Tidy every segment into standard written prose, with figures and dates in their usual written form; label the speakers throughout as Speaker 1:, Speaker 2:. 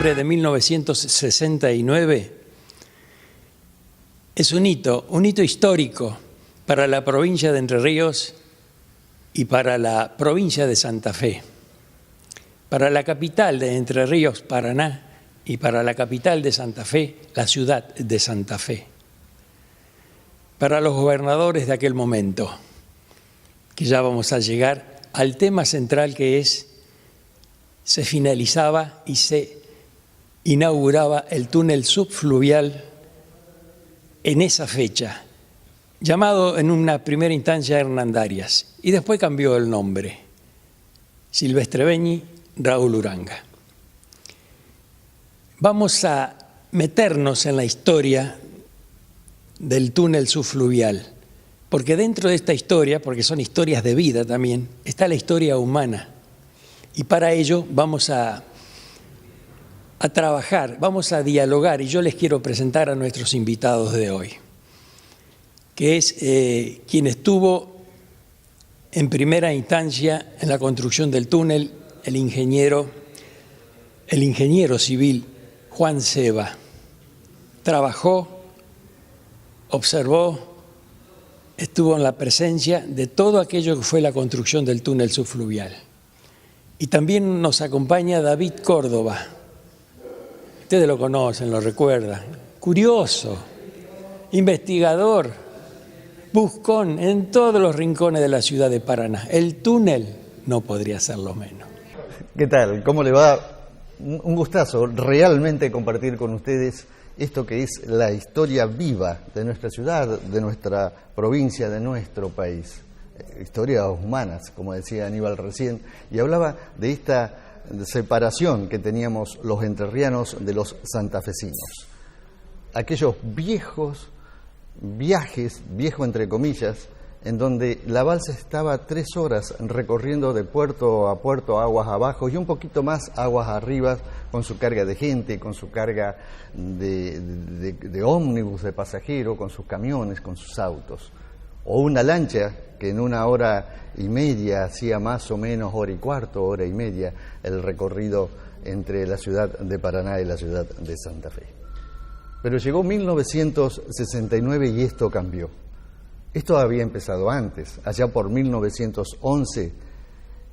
Speaker 1: septiembre de 1969 es un hito histórico para la provincia de Entre Ríos y para la provincia de Santa Fe, para la capital de Entre Ríos, Paraná, y para la capital de Santa Fe, la ciudad de Santa Fe, para los gobernadores de aquel momento, que ya vamos a llegar al tema central que es, se finalizaba y se inauguraba el túnel subfluvial en esa fecha, llamado en una primera instancia Hernandarias, y después cambió el nombre, Silvestre Beñi, Raúl Uranga. Vamos a meternos en la historia del túnel subfluvial, porque dentro de esta historia, porque son historias de vida también, está la historia humana. Y para ello vamos a trabajar, vamos a dialogar, y yo les quiero presentar a nuestros invitados de hoy, que es quien estuvo en primera instancia en la construcción del túnel, el ingeniero civil Juan Ceva. Trabajó, observó, estuvo en la presencia de todo aquello que fue la construcción del túnel subfluvial. Y también nos acompaña David Córdoba. Ustedes lo conocen, lo recuerdan. Curioso, investigador, buscón en todos los rincones de la ciudad de Paraná. El túnel no podría ser lo menos.
Speaker 2: ¿Qué tal? ¿Cómo le va? Un gustazo realmente compartir con ustedes esto que es la historia viva de nuestra ciudad, de nuestra provincia, de nuestro país. Historias humanas, como decía Aníbal recién, y hablaba de esta separación que teníamos los entrerrianos de los santafesinos. Aquellos viejos viajes, viejo entre comillas, en donde la balsa estaba 3 horas recorriendo de puerto a puerto, aguas abajo y un poquito más aguas arriba, con su carga de gente, con su carga de ómnibus, de pasajeros, con sus camiones, con sus autos. O una lancha que en 1 hora y media hacía más o menos 1 hora y cuarto, 1 hora y media, el recorrido entre la ciudad de Paraná y la ciudad de Santa Fe. Pero llegó 1969 y esto cambió. Esto había empezado antes. Allá por 1911,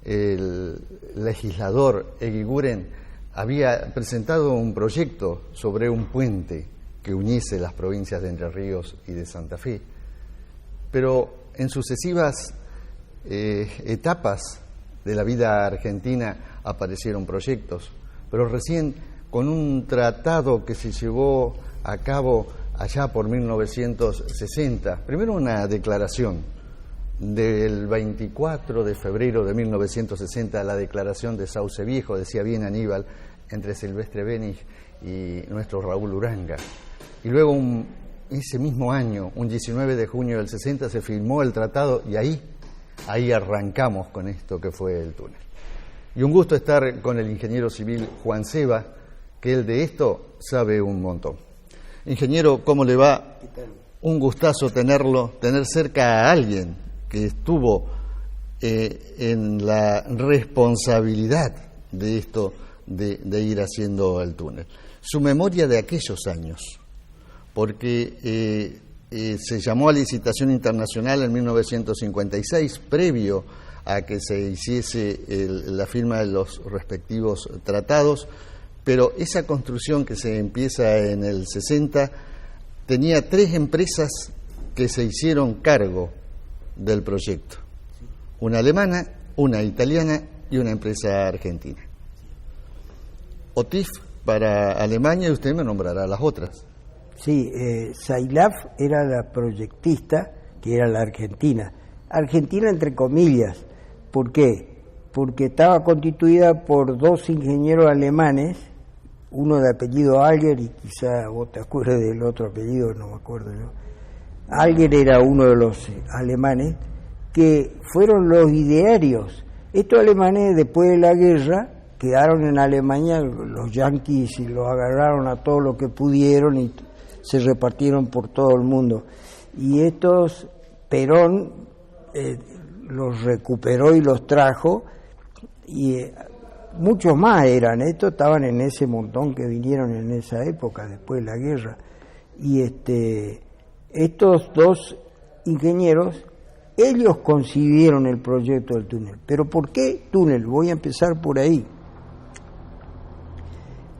Speaker 2: el legislador Eguiguren había presentado un proyecto sobre un puente que uniese las provincias de Entre Ríos y de Santa Fe. Pero en sucesivas etapas de la vida argentina aparecieron proyectos, pero recién con un tratado que se llevó a cabo allá por 1960, primero una declaración del 24 de febrero de 1960, la declaración de Sauce Viejo, decía bien Aníbal, entre Silvestre Beñi y nuestro Raúl Uranga. Y luego ese mismo año, un 19 de junio del 60, se firmó el tratado y ahí arrancamos con esto que fue el túnel. Y un gusto estar con el ingeniero civil Juan Ceva, que él de esto sabe un montón. Ingeniero, ¿cómo le va? Un gustazo tener cerca a alguien que estuvo en la responsabilidad de esto, de ir haciendo el túnel. Su memoria de aquellos años, porque se llamó a licitación internacional en 1956, previo a que se hiciese la firma de los respectivos tratados, pero esa construcción que se empieza en el 60 tenía 3 empresas que se hicieron cargo del proyecto. Una alemana, una italiana y una empresa argentina. OTIF para Alemania, y usted me nombrará las otras.
Speaker 3: Sí, Sailaf era la proyectista, que era la argentina. Argentina entre comillas. ¿Por qué? Porque estaba constituida por 2 ingenieros alemanes, uno de apellido Alger, y quizá vos te acuerdes del otro apellido, no me acuerdo yo. Alger era uno de los alemanes, que fueron los idearios. Estos alemanes, después de la guerra, quedaron en Alemania, los yanquis, y los agarraron a todo lo que pudieron y se repartieron por todo el mundo. Y estos, Perón los recuperó y los trajo, y muchos más eran, estos estaban en ese montón que vinieron en esa época, después de la guerra. Y estos dos ingenieros, ellos concibieron el proyecto del túnel. ¿Pero por qué túnel? Voy a empezar por ahí.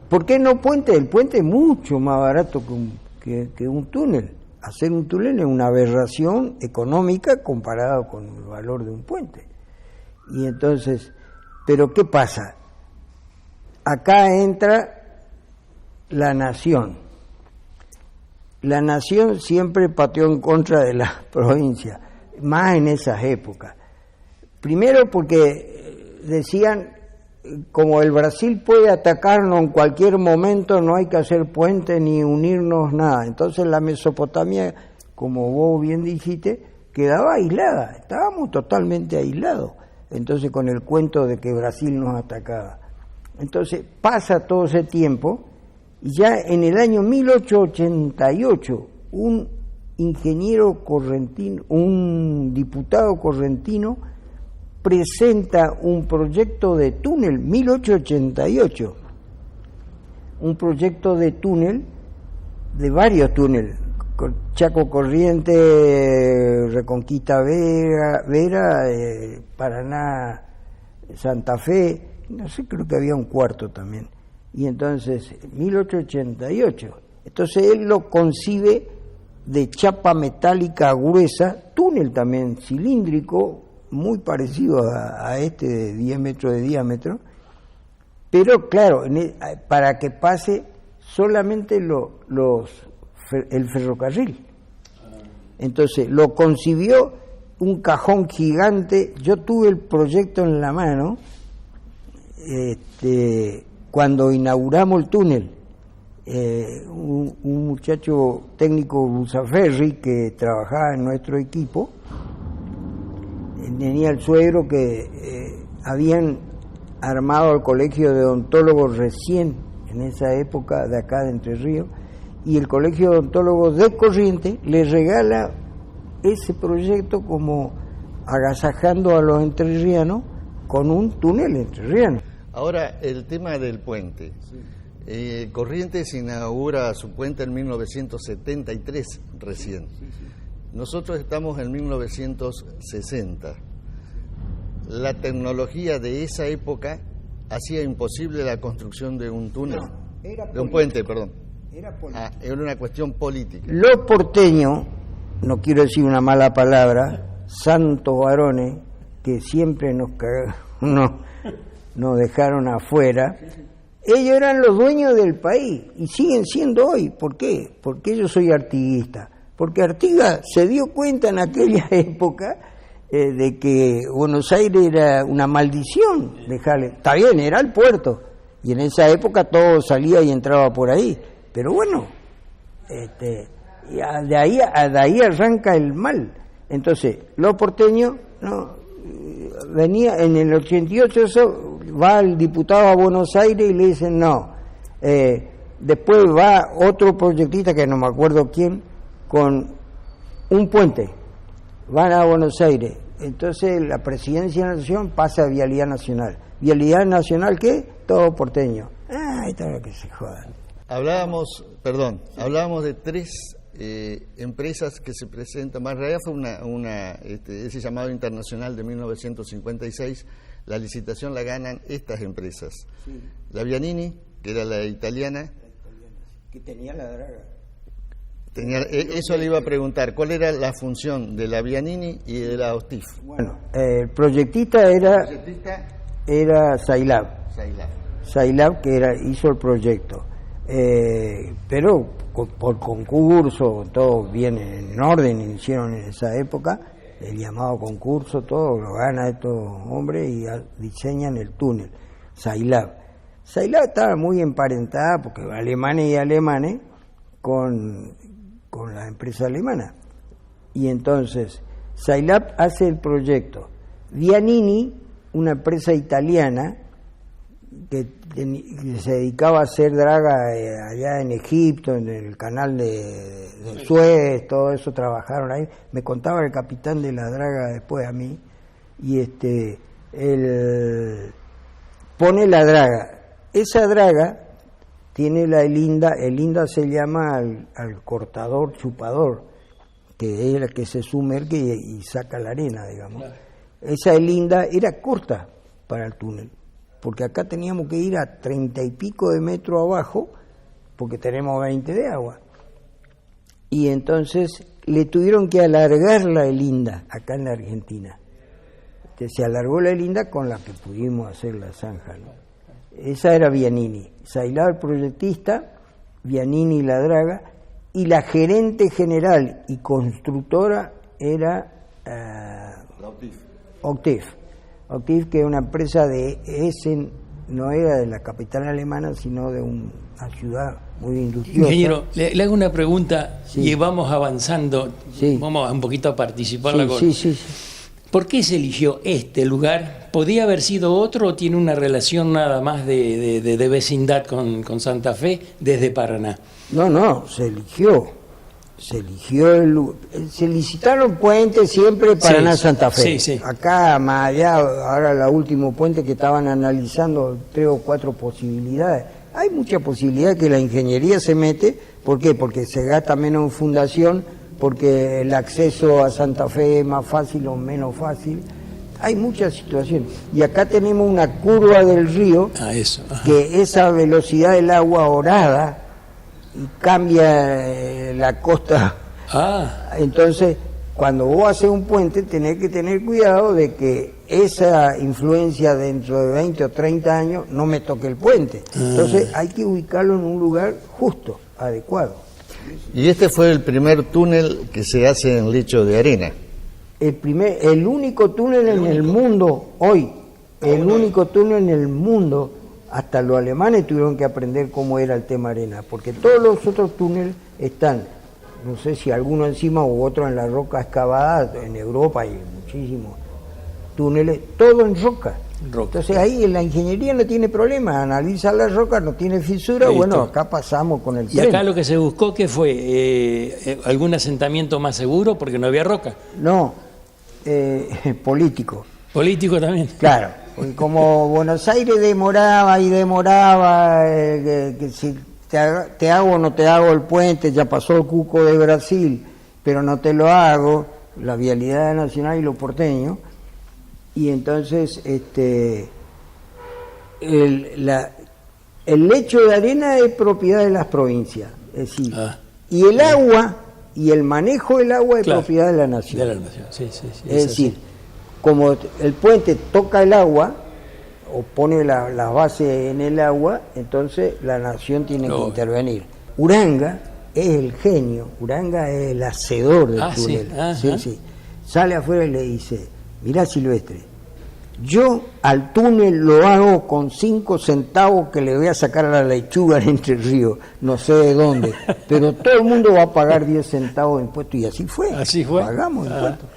Speaker 3: ¿Por qué no puente? El puente es mucho más barato que un túnel. Hacer un túnel es una aberración económica comparado con el valor de un puente. Y entonces, ¿pero qué pasa? Acá entra la nación. La nación siempre pateó en contra de la provincia, más en esas épocas. Primero porque decían, como el Brasil puede atacarnos en cualquier momento, no hay que hacer puente ni unirnos nada. Entonces la Mesopotamia, como vos bien dijiste, quedaba aislada, estábamos totalmente aislados. Entonces con el cuento de que Brasil nos atacaba. Entonces pasa todo ese tiempo y ya en el año 1888 un ingeniero correntino, un diputado correntino presenta un proyecto de túnel, 1888, un proyecto de túnel, de varios túneles, Chaco Corriente, Reconquista Vera, Paraná, Santa Fe, no sé, creo que había un cuarto también. Y entonces, 1888, entonces él lo concibe de chapa metálica gruesa, túnel también cilíndrico, muy parecido a este de 10 metros de diámetro, pero claro, para que pase solamente el ferrocarril. Entonces lo concibió un cajón gigante. Yo tuve el proyecto en la mano cuando inauguramos el túnel. Un muchacho técnico Busaferri que trabajaba en nuestro equipo tenía el suegro que habían armado el colegio de odontólogos recién en esa época de acá de Entre Ríos, y el colegio de odontólogos de Corrientes le regala ese proyecto como agasajando a los entrerrianos con un túnel entrerriano.
Speaker 2: Ahora, el tema del puente. Corrientes inaugura su puente en 1973 recién. Nosotros estamos en 1960. La tecnología de esa época hacía imposible la construcción de un túnel, de un puente, perdón. Era una cuestión política.
Speaker 3: Los porteños, no quiero decir una mala palabra, santos varones que siempre nos dejaron afuera, ellos eran los dueños del país y siguen siendo hoy. ¿Por qué? Porque yo soy artiguista. Porque Artigas se dio cuenta en aquella época de que Buenos Aires era una maldición dejarle. Está bien, era el puerto, y en esa época todo salía y entraba por ahí. Pero bueno, de ahí arranca el mal. Entonces, los porteños, venía en el 88, eso, va el diputado a Buenos Aires y le dicen no. Después va otro proyectista, que no me acuerdo quién, con un puente, van a Buenos Aires. Entonces la Presidencia de la Nación pasa a Vialidad Nacional. ¿Vialidad Nacional qué? Todo porteño. Ahí está lo que se jodan.
Speaker 2: Hablábamos de tres empresas que se presentan. Más realidad fue ese llamado internacional de 1956. La licitación la ganan estas empresas. Sí. La Vianini, que era la italiana,
Speaker 3: que tenía la draga.
Speaker 2: Eso le iba a preguntar, ¿cuál era la función de la Vianini y de la Ostif?
Speaker 3: Bueno, el proyectista era Sailab, que hizo el proyecto, pero por concurso, todo bien en orden, hicieron en esa época, el llamado concurso, todo lo gana estos hombres y diseñan el túnel. Sailab estaba muy emparentada, porque alemanes con la empresa alemana. Y entonces Sailab hace el proyecto. Vianini, una empresa italiana que se dedicaba a hacer draga allá en Egipto, en el canal de Suez, todo eso trabajaron ahí. Me contaba el capitán de la draga después a mí. Y pone la draga. Esa draga tiene el INDA se llama al cortador chupador, que es el que se sumerge y saca la arena, digamos. Claro. Esa linda era corta para el túnel, porque acá teníamos que ir a 30 y pico de metros abajo, porque tenemos 20 de agua. Y entonces le tuvieron que alargar la Elinda acá en la Argentina. Entonces, se alargó la Elinda con la que pudimos hacer la zanja, ¿no? Esa era Vianini, Sailá el proyectista, Vianini la draga, y la gerente general y constructora era Octiv, que es una empresa de Essen, no era de la capital alemana, sino de una ciudad muy industriosa.
Speaker 1: Ingeniero, le hago una pregunta,
Speaker 3: sí.
Speaker 1: Y vamos avanzando,
Speaker 3: sí.
Speaker 1: Vamos un poquito a participar.
Speaker 3: Sí.
Speaker 1: ¿Por qué se eligió este lugar? ¿Podía haber sido otro o tiene una relación nada más de vecindad con Santa Fe desde Paraná?
Speaker 3: No, se eligió se licitaron puentes siempre Paraná-Santa Fe.
Speaker 1: Sí.
Speaker 3: Acá, más allá, ahora el último puente que estaban analizando 3 o 4 posibilidades. Hay mucha posibilidad que la ingeniería se mete. ¿Por qué? Porque se gasta menos en fundación, porque el acceso a Santa Fe es más fácil o menos fácil. Hay muchas situaciones. Y acá tenemos una curva del río, que esa velocidad del agua orada y cambia la costa. Entonces, cuando vos haces un puente, tenés que tener cuidado de que esa influencia dentro de 20 o 30 años no me toque el puente. Entonces, hay que ubicarlo en un lugar justo, adecuado.
Speaker 2: Y este fue el primer túnel que se hace en lecho de arena.
Speaker 3: El único túnel en el mundo hoy, el único túnel en el mundo. Hasta los alemanes tuvieron que aprender cómo era el tema arena, porque todos los otros túneles están, no sé si alguno encima u otro en la roca excavada. En Europa hay muchísimos túneles, todo en roca. Entonces ahí la ingeniería no tiene problema, analiza la roca, no tiene fisura. Bueno, acá pasamos con el tren.
Speaker 1: ¿Y acá lo que se buscó qué fue? ¿Algún asentamiento más seguro? Porque no había roca.
Speaker 3: No, político.
Speaker 1: ¿Político también?
Speaker 3: Claro, porque como Buenos Aires demoraba, que si te hago o no te hago el puente, ya pasó el Cuco de Brasil, pero no te lo hago, la vialidad nacional y los porteños. Y entonces el lecho de arena es propiedad de las provincias, es decir, y el agua y el manejo del agua es propiedad de la nación.
Speaker 1: De la nación, sí,
Speaker 3: es decir, como el puente toca el agua o pone la base en el agua, entonces la nación tiene que intervenir. Uranga es el genio, Uranga es el hacedor del túnel. Sí. Sale afuera y le dice: mirá, Silvestre, yo al túnel lo hago con 5 centavos que le voy a sacar a la lechuga en Entre Ríos, no sé de dónde, pero todo el mundo va a pagar 10 centavos de impuestos, y así fue.
Speaker 1: Así fue.
Speaker 3: Pagamos impuestos.